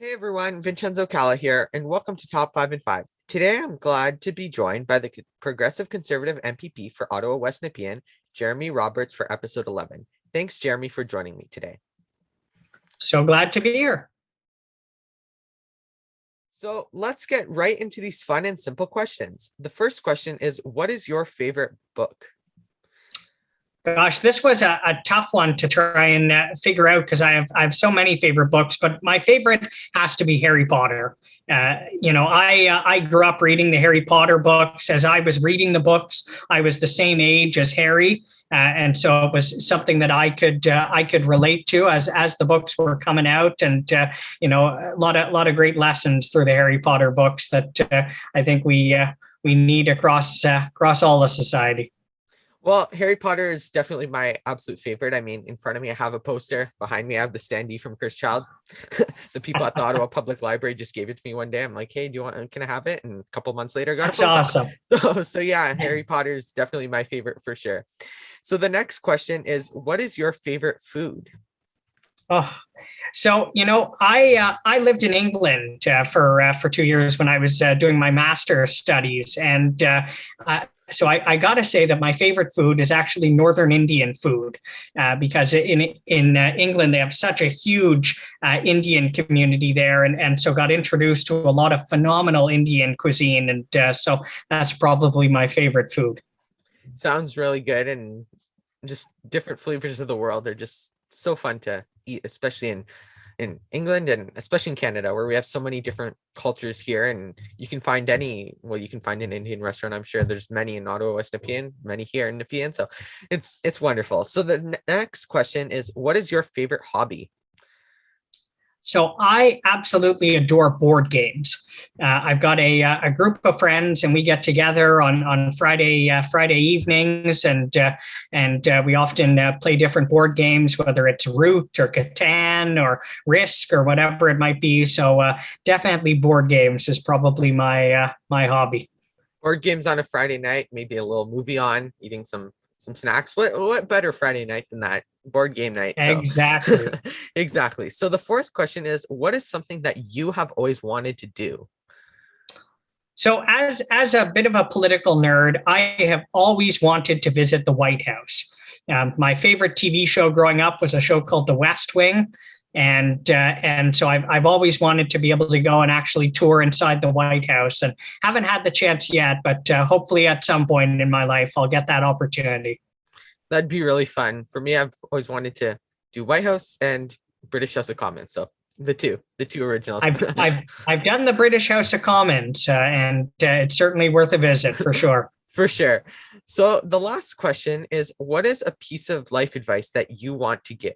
Hey everyone, Vincenzo Calla here, and welcome to Top 5 and 5. Today I'm glad to be joined by the Progressive Conservative MPP for Ottawa West Nepean, Jeremy Roberts, for episode 11. Thanks, Jeremy, for joining me today. So glad to be here. So let's get right into these fun and simple questions. The first question is, what is your favorite book? Gosh, this was a tough one to try and figure out because I have so many favorite books, but my favorite has to be Harry Potter. I grew up reading the Harry Potter books. As I was reading the books, I was the same age as Harry, and so it was something that I could relate to as the books were coming out, and a lot of great lessons through the Harry Potter books that I think we need across all the society. Well, Harry Potter is definitely my absolute favorite. I mean, in front of me, I have a poster. Behind me, I have the standee from Chris Child. The people at the Ottawa Public Library just gave it to me one day. I'm like, hey, can I have it? And a couple months later, I got That's a phone awesome. call. So yeah, Harry Potter is definitely my favorite for sure. So the next question is, what is your favorite food? Oh, I lived in England for 2 years when I was doing my master's studies, and I got to say that my favorite food is actually Northern Indian food, because in England they have such a huge Indian community there, and so got introduced to a lot of phenomenal Indian cuisine, and so that's probably my favorite food. Sounds really good, and just different flavors of the world are just so fun to eat, especially in England and especially in Canada, where we have so many different cultures here. And you can find an Indian restaurant. I'm sure there's many in Ottawa West Nepean, many here in Nepean. So it's wonderful. So the next question is, what is your favorite hobby? So I absolutely adore board games. I've got a group of friends, and we get together on Friday evenings, and we often play different board games, whether it's Root or Catan or Risk or whatever it might be. So definitely, board games is probably my hobby. Board games on a Friday night, maybe a little movie on, eating some snacks. What better Friday night than that? Board game night. So Exactly. exactly. So the fourth question is, what is something that you have always wanted to do? So, as a bit of a political nerd, I have always wanted to visit the White House. My favorite TV show growing up was a show called The West Wing, and so I've always wanted to be able to go and actually tour inside the White House, and haven't had the chance yet, but hopefully at some point in my life I'll get that opportunity. That'd be really fun. For me, I've always wanted to do White House and British House of Commons. So the two originals. I've done the British House of Commons, and it's certainly worth a visit for sure. For sure. So the last question is, what is a piece of life advice that you want to give?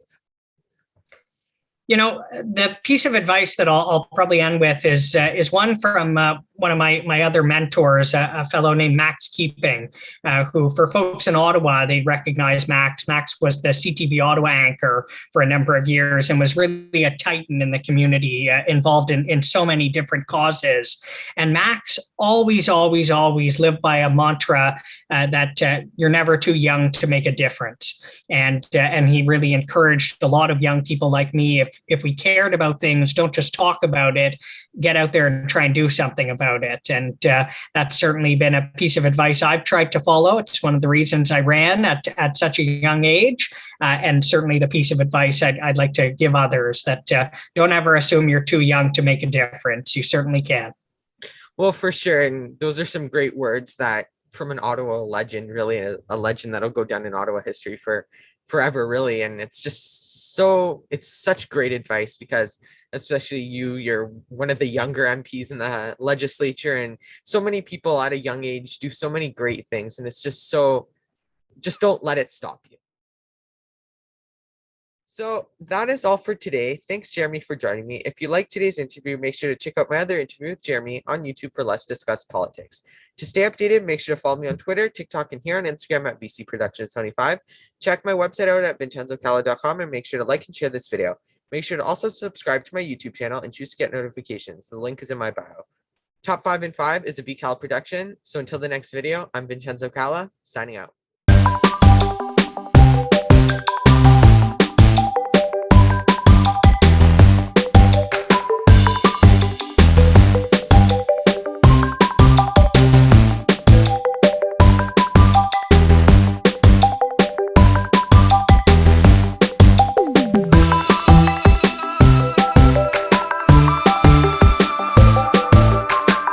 The piece of advice that I'll probably end with is one from one of my other mentors, a fellow named Max Keeping, who, for folks in Ottawa, they recognize Max. Max was the CTV Ottawa anchor for a number of years and was really a titan in the community, involved in so many different causes. And Max always, always, always lived by a mantra that you're never too young to make a difference. And he really encouraged a lot of young people like me, if we cared about things, don't just talk about it, get out there and try and do something about it. And that's certainly been a piece of advice I've tried to follow. It's one of the reasons I ran at such a young age, and certainly the piece of advice I'd like to give others, that don't ever assume you're too young to make a difference. You certainly can. Well, for sure. And those are some great words that from an Ottawa legend, really a legend that'll go down in Ottawa history for forever, really. And it's such great advice, because especially you're one of the younger MPs in the legislature, and so many people at a young age do so many great things. And it's just don't let it stop you. So that is all for today. Thanks, Jeremy, for joining me. If you like today's interview, make sure to check out my other interview with Jeremy on YouTube for Let's Discuss Politics. To stay updated, make sure to follow me on Twitter, TikTok, and here on Instagram at VC Productions 25. Check my website out at vincenzocala.com, and make sure to like and share this video. Make sure to also subscribe to my YouTube channel and choose to get notifications. The link is in my bio. Top 5 and 5 is a VCalla production. So until the next video, I'm Vincenzo Calla, signing out.